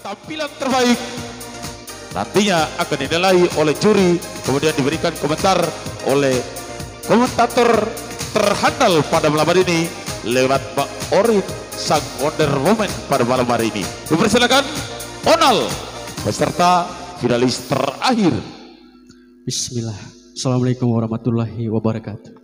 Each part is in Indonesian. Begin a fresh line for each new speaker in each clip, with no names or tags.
tampilan terbaik nantinya akan dinilai oleh juri, kemudian diberikan komentar oleh komentator terhandal pada malam hari ini lewat Mbak Orin sang Wonder Woman pada malam hari ini. Dipersilakan Onal peserta finalis terakhir.
Bismillah. Assalamualaikum warahmatullahi wabarakatuh.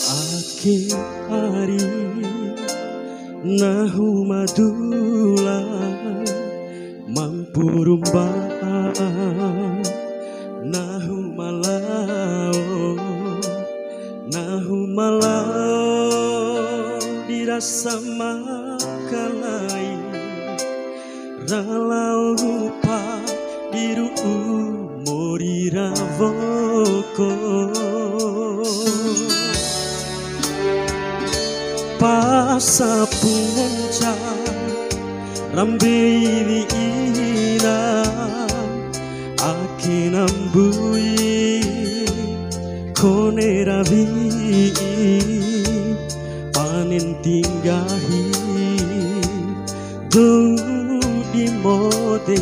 Akhir hari nahu madula mampu rumbaa nahu malau dirasa makalai ralau rupa diru morira voko pasapunca rambewi ina akinambui koneravi panen tinggahi di mode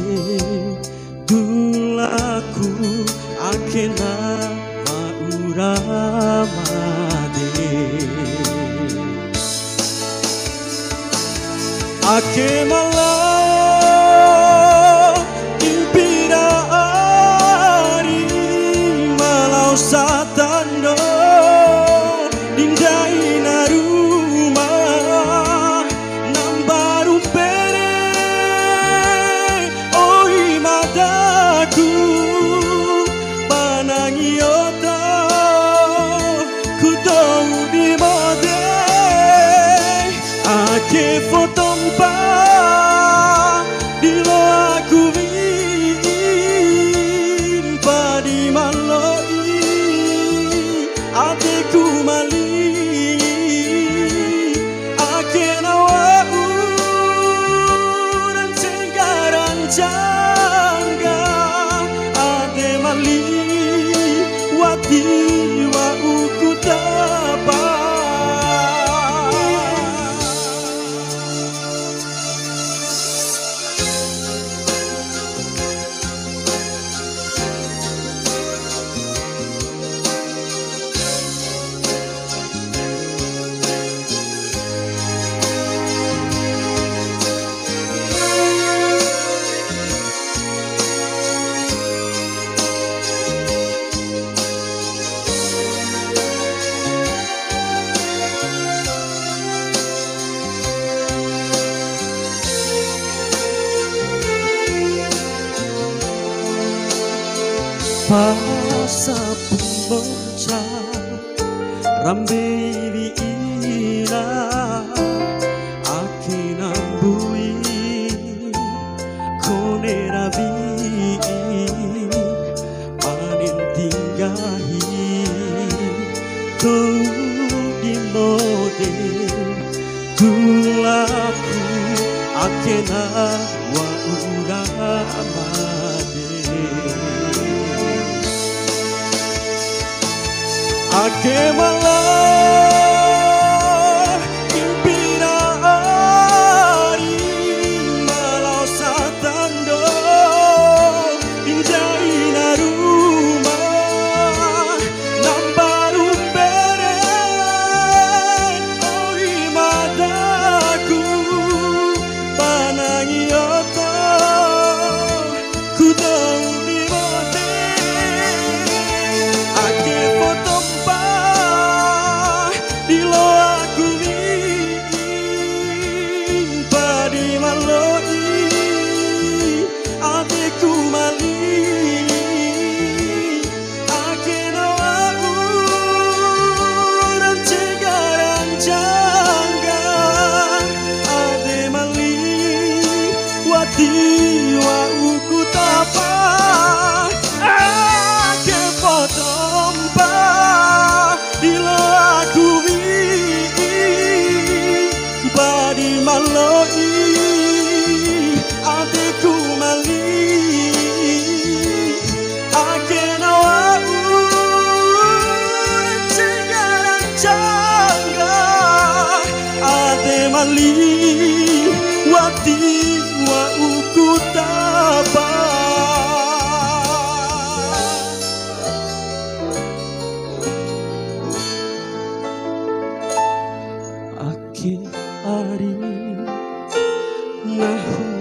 dulaku akena mauramade ake malau impira ari malau satando dindai naruma nambaru pere oi madaku panangiota kutau di mode ake foto dilo aku vin padi maloi adeku mali akena wau dan senggaran jangga ade mali wati wau kutapa pasapunca rambewi ina akinambui koneravi panen tinggahi kau di mode tulaku akena wa uramade ake malau impira ari malau satando injai naruma nambaru pere oi madaku panangiota kutau di mode ake foto akhir hari nahu